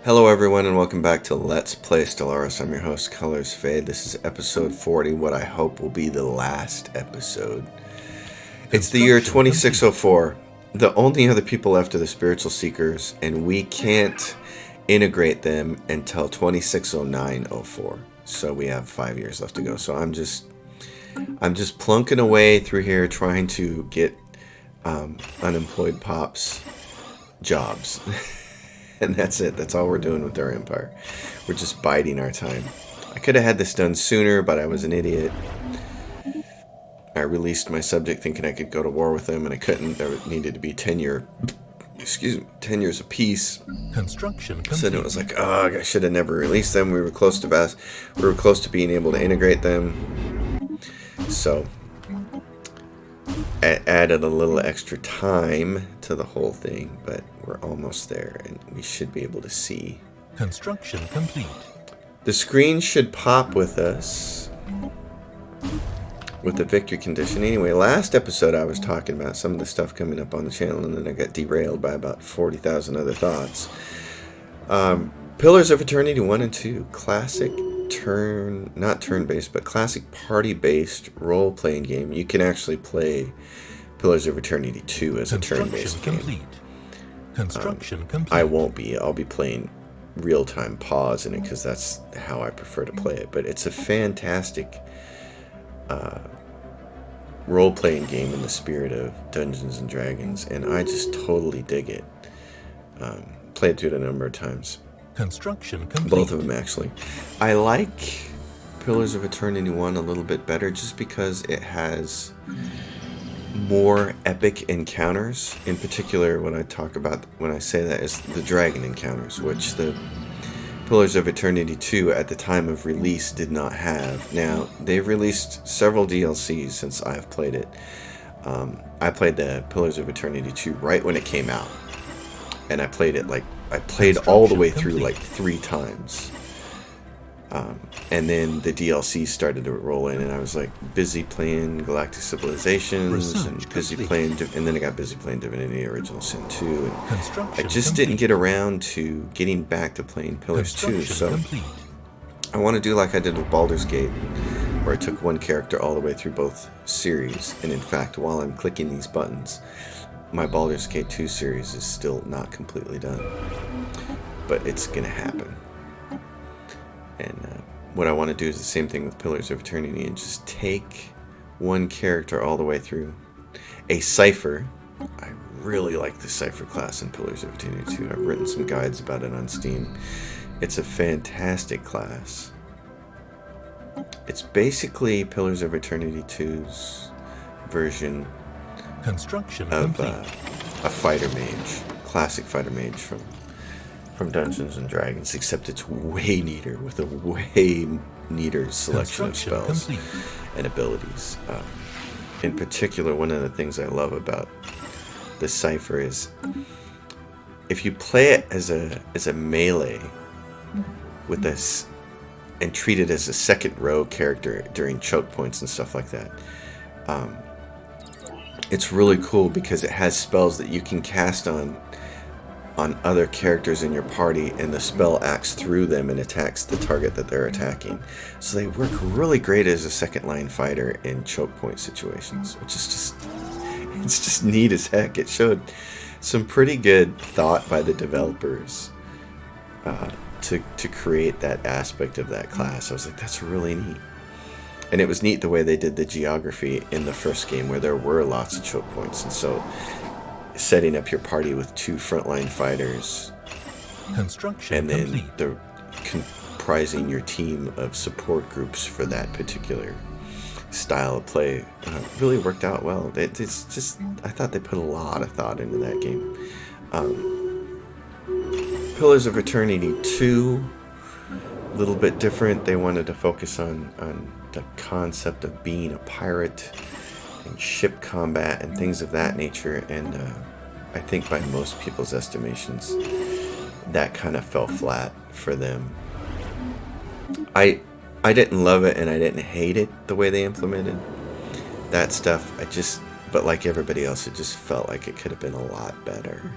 Hello everyone and welcome back to Let's Play Stellaris. I'm your host, Colors Fade. This is episode 40, what I hope will be the last episode. It's the year 2604. The only other people left are the Spiritual Seekers, and we can't integrate them until 260904. So we have 5 years left to go. So I'm just plunking away through here trying to get unemployed pops jobs. And that's it. That's all we're doing with our empire. We're just biding our time. I could have had this done sooner, but I was an idiot. I released my subject thinking I could go to war with them, and I couldn't. There needed to be 10 years of peace. Construction complete. So it was like, oh, I should have never released them. We were close to being able to integrate them. So I added a little extra time to the whole thing, but we're almost there, and we should be able to see. Construction complete. The screen should pop with us with the victory condition. Anyway, last episode I was talking about some of the stuff coming up on the channel, and then I got derailed by about 40,000 other thoughts. Pillars of Eternity 1 and 2, classic not turn-based, but classic party-based role-playing game. You can actually play Pillars of Eternity 2 as a turn-based game. Construction complete. I won't be. I'll be playing real-time pause in it because that's how I prefer to play it. But it's a fantastic role-playing game in the spirit of Dungeons and Dragons, and I just totally dig it. Played through it a number of times. Construction complete. Both of them, actually. I like Pillars of Eternity 1 a little bit better just because it has more epic encounters. In particular, what I talk about when I say that is the dragon encounters, which the Pillars of Eternity 2 at the time of release did not have. Now, they've released several DLCs since I've played it. I played the Pillars of Eternity 2 right when it came out. And I played it I played all the way through like 3 times. And then the DLC started to roll in, and I was like busy playing Galactic Civilizations and busy playing, and then I got busy playing Divinity Original Sin 2. And I just didn't get around to getting back to playing Pillars 2. So I want to do like I did with Baldur's Gate, where I took one character all the way through both series. And in fact, while I'm clicking these buttons, my Baldur's Gate 2 series is still not completely done. But it's going to happen. And what I want to do is the same thing with Pillars of Eternity and just take one character all the way through. A Cypher. I really like the Cypher class in Pillars of Eternity 2. I've written some guides about it on Steam. It's a fantastic class. It's basically Pillars of Eternity 2's version of a fighter mage. Classic fighter mage from Dungeons and Dragons, except it's way neater, with a way neater selection of spells and abilities. In particular, one of the things I love about the Cypher is if you play it as a melee with this and treat it as a second row character during choke points and stuff like that, it's really cool because it has spells that you can cast on other characters in your party, and the spell acts through them and attacks the target that they're attacking. So they work really great as a second line fighter in choke point situations, which is just neat as heck. It showed some pretty good thought by the developers to create that aspect of that class. I was like, that's really neat. And it was neat the way they did the geography in the first game, where there were lots of choke points, and so setting up your party with 2 frontline fighters, and then comprising your team of support groups for that particular style of play really worked out well. It's just, I thought they put a lot of thought into that game. Pillars of Eternity 2, a little bit different. They wanted to focus on the concept of being a pirate and ship combat and things of that nature, and I think by most people's estimations that kind of fell flat for them. I didn't love it and I didn't hate it the way they implemented that stuff. But like everybody else, it just felt like it could have been a lot better.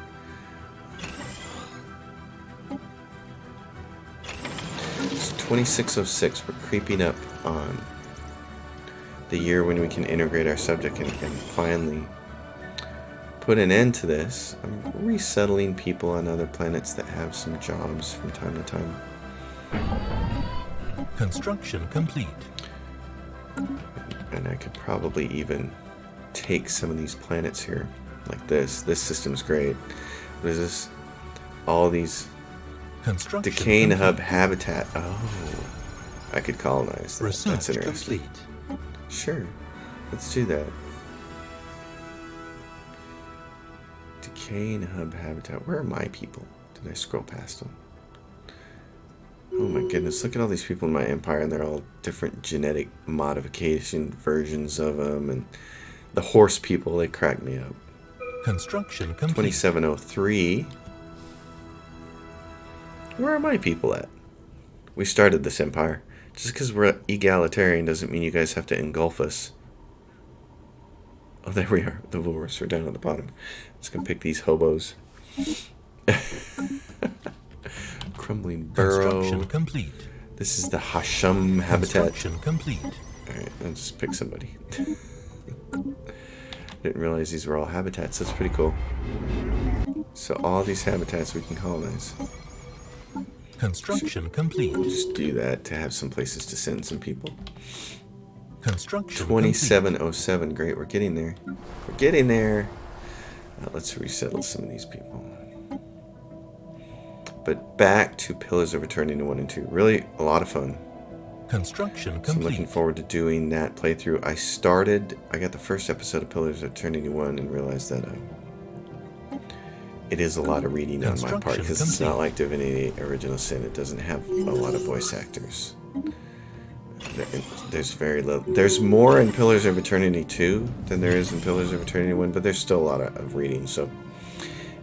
2606. We're creeping up on the year when we can integrate our subject and finally put an end to this. I'm resettling people on other planets that have some jobs from time to time. Construction complete. And I could probably even take some of these planets here, like this. This system's great. What is this? All these decaying hub habitat. Oh, I could colonize that. That's interesting. Complete. Sure, let's do that. Decaying hub habitat. Where are my people? Did I scroll past them? Oh my goodness, look at all these people in my empire, and they're all different genetic modification versions of them, and the horse people, they crack me up. Construction complete. 2703. Where are my people at? We started this empire. Just because we're egalitarian doesn't mean you guys have to engulf us. Oh, there we are. The Vulrus are down at the bottom. Just gonna pick these hobos. Crumbling burrow. Construction complete. This is the Hasham habitat. Construction complete. Alright, I'll just pick somebody. Didn't realize these were all habitats. That's pretty cool. So all these habitats we can colonize. Construction complete. We'll just do that to have some places to send some people. Construction 2707. Great, we're getting there. We're getting there. Let's resettle some of these people. But back to Pillars of Eternity 1 and 2. Really a lot of fun. Construction complete. So I'm looking forward to doing that playthrough. I got the first episode of Pillars of Eternity 1 and realized that it is a lot of reading on my part, because it's not like Divinity Original Sin. It doesn't have a lot of voice actors. There's very little. There's more in Pillars of Eternity 2 than there is in Pillars of Eternity 1, but there's still a lot of reading. So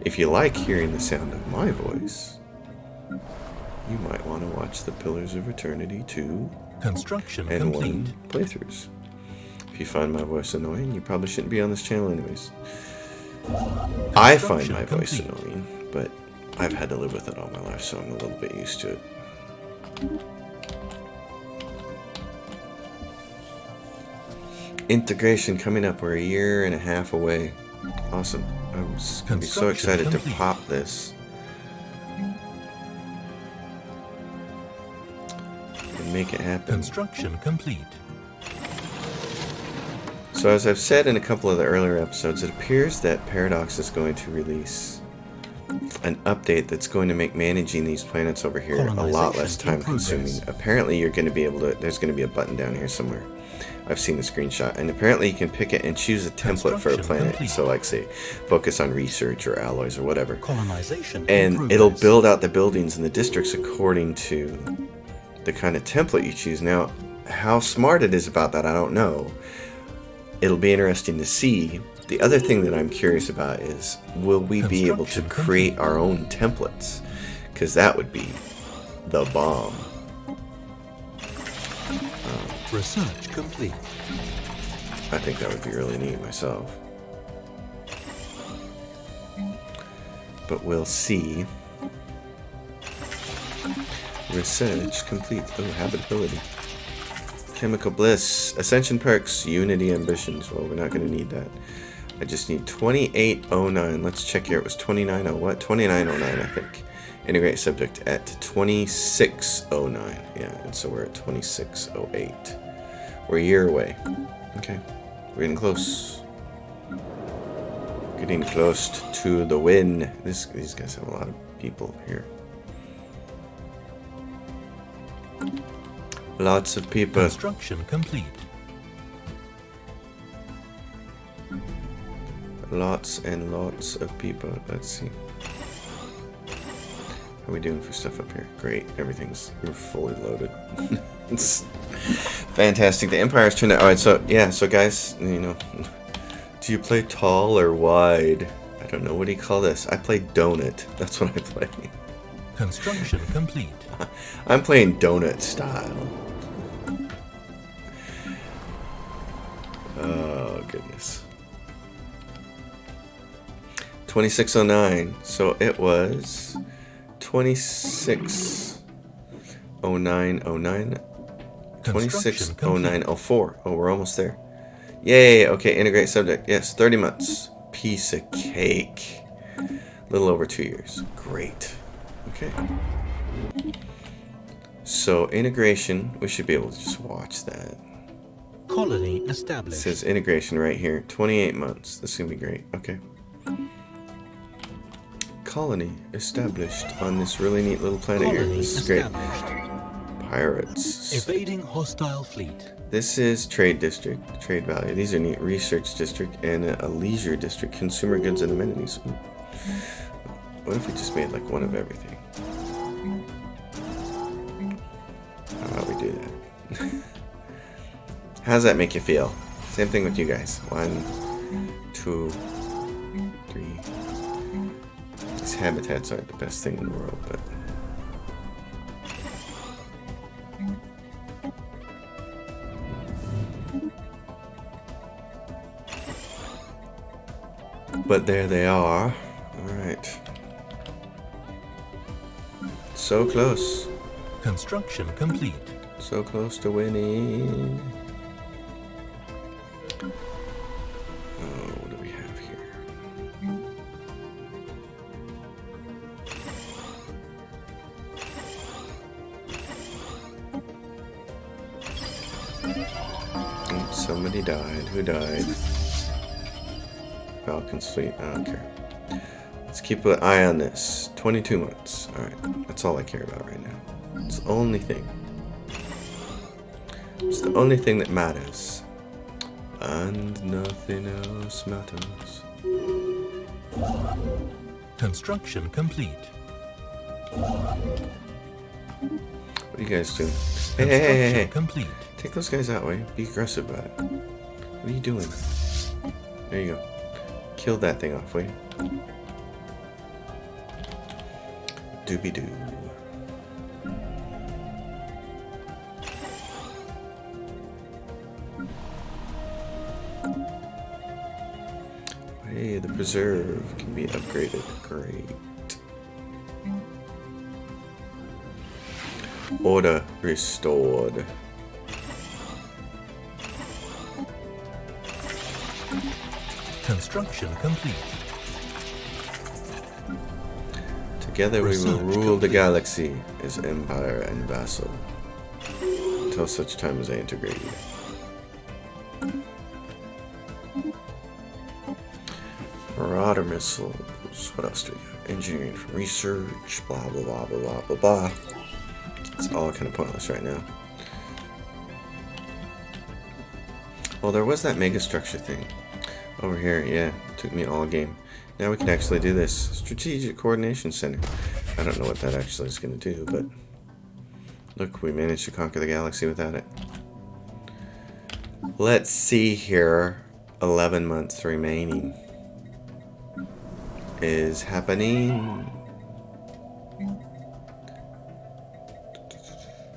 if you like hearing the sound of my voice, you might want to watch the Pillars of Eternity 2 Construction and complete. 1 playthroughs. If you find my voice annoying, you probably shouldn't be on this channel anyways. I find my voice annoying, but I've had to live with it all my life, so I'm a little bit used to it. Integration coming up. We're a year and a half away. Awesome. I'm going to be so excited to pop this. And make it happen. Construction complete. So as I've said in a couple of the earlier episodes, it appears that Paradox is going to release an update that's going to make managing these planets over here a lot less time consuming. Apparently you're going to be able to, there's going to be a button down here somewhere. I've seen the screenshot, and apparently you can pick it and choose a template for a planet. So like say focus on research or alloys or whatever. Colonization and it'll build out the buildings and the districts according to the kind of template you choose. Now, how smart it is about that, I don't know. It'll be interesting to see. The other thing that I'm curious about is, will we be able to create our own templates? Because that would be the bomb. Research complete. I think that would be really neat myself. But we'll see. Research complete. Oh, habitability. Chemical bliss. Ascension perks. Unity ambitions. Well, we're not going to need that. I just need 2809. Let's check here. It was 2909 what? 2909, I think. Integrate subject at 2609. Yeah, and so we're at 2608. We're a year away. Okay. We're getting close. Getting close to the win. These guys have a lot of people here. Lots of people. Construction complete. Lots and lots of people. Let's see. How are we doing for stuff up here? Great. We're fully loaded. It's fantastic. The Empire's turned out. Alright, so yeah, so guys, do you play tall or wide? I don't know. What do you call this? I play donut. That's what I play. Construction complete. I'm playing donut style. Oh, goodness. 2609. So it was 2609 0909. Construction 260904. Oh, we're almost there. Yay. Okay, integrate subject. Yes, 30 months. Piece of cake. A little over 2 years. Great. Okay. So integration, we should be able to just watch that. Colony It established. says integration right here. 28 months. This is going to be great. Okay. Colony established on this really neat little planet here. Colony This is great. established. Pirates. Evading hostile fleet. This is trade district, trade value. These are neat. Research district and a leisure district. Consumer goods and amenities. Ooh. What if we just made like one of everything? How about we do that? How does that make you feel? Same thing with you guys. 1, 2, 3. These habitats aren't the best thing in the world, but there they are. Alright. So close. Construction complete. So close to winning. Oh, what do we have here? Oh, somebody died. Who died? Falcon's fleet. I don't care. Let's keep an eye on this. 22 months. Alright. That's all I care about right now. It's the only thing. It's the only thing that matters. And nothing else matters. Construction complete. What are you guys doing? Hey, Construction hey, hey, hey, hey. complete. Take those guys that way. Be aggressive about it. What are you doing? There you go. Kill that thing off, will you? Doobie-doo. Hey, the preserve can be upgraded. Great. Order restored. Construction complete. Together we will Research rule the complete. galaxy as empire and vassal. Until such time as I integrate you. Marauder missiles. What else do we got? Engineering from research. Blah, blah, blah, blah, blah, blah, blah. It's all kind of pointless right now. Well, there was that megastructure thing. Over here, yeah. Took me all game. Now we can actually do this. Strategic Coordination Center. I don't know what that actually is going to do, but... Look, we managed to conquer the galaxy without it. Let's see here. 11 months remaining. Is happening.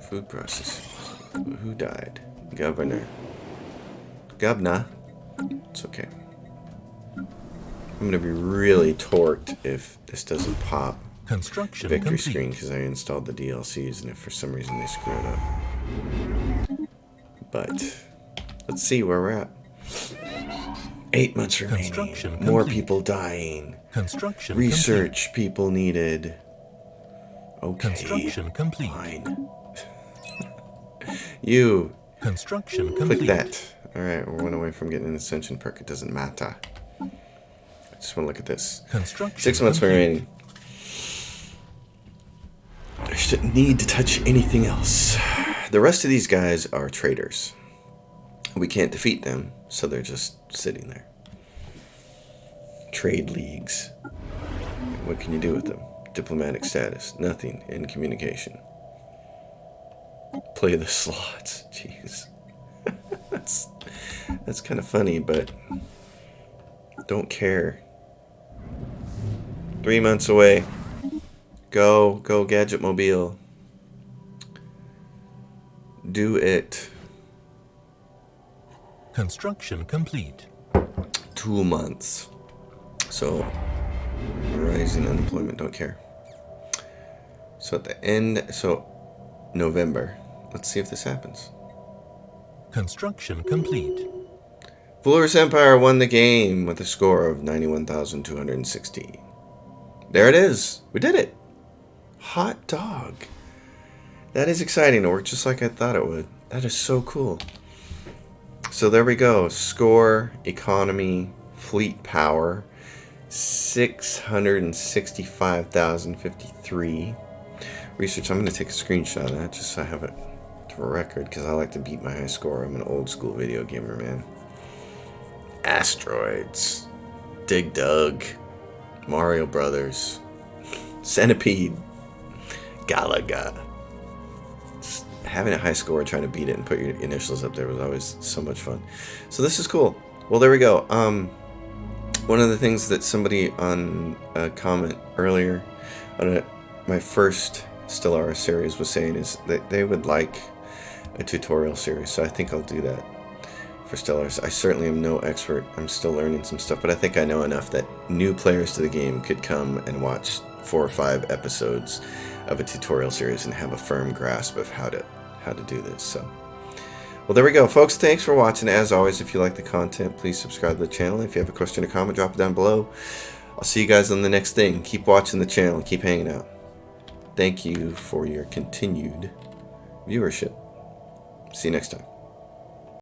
Food processing. Who died? Governor. Governor. It's okay. I'm gonna be really torqued if this doesn't pop. Construction Victory complete. screen because I installed the DLCs and if for some reason they screw it up. But let's see where we're at. 8 months remaining. Construction More complete. people dying. Construction Research people needed. Okay. Construction complete. Fine. You Construction click complete. that. Alright, we're 1 away from getting an ascension perk. It doesn't matter. I just want to look at this. Construction 6 months complete. remaining. I shouldn't need to touch anything else. The rest of these guys are traitors. We can't defeat them, so they're just sitting there. Trade leagues. What can you do with them? Diplomatic status. Nothing in communication. Play the slots. Jeez. That's kind of funny, but don't care. 3 months away. Go Gadget Mobile. Do it. Construction complete. 2 months. So, rising unemployment, don't care. So at the end, so November. Let's see if this happens. Construction complete. Floris Empire won the game with a score of 91,216. There it is. We did it. Hot dog. That is exciting. It worked just like I thought it would. That is so cool. So there we go. Score, economy, fleet power, 665,053. Research. I'm going to take a screenshot of that just so I have it for record because I like to beat my high score. I'm an old school video gamer, man. Asteroids. Dig Dug. Mario Brothers. Centipede. Galaga. Just having a high score, trying to beat it and put your initials up there was always so much fun. So this is cool. Well, there we go. One of the things that somebody on a comment earlier on my first Stellaris series was saying is that they would like a tutorial series. So I think I'll do that for Stellaris. I certainly am no expert. I'm still learning some stuff, but I think I know enough that new players to the game could come and watch 4 or 5 episodes of a tutorial series and have a firm grasp of how to do this. So, well, there we go, folks. Thanks for watching. As always, if you like the content, please subscribe to the channel. If you have a question or comment, drop it down below. I'll see you guys on the next thing. Keep watching the channel. Keep hanging out. Thank you for your continued viewership. See you next time.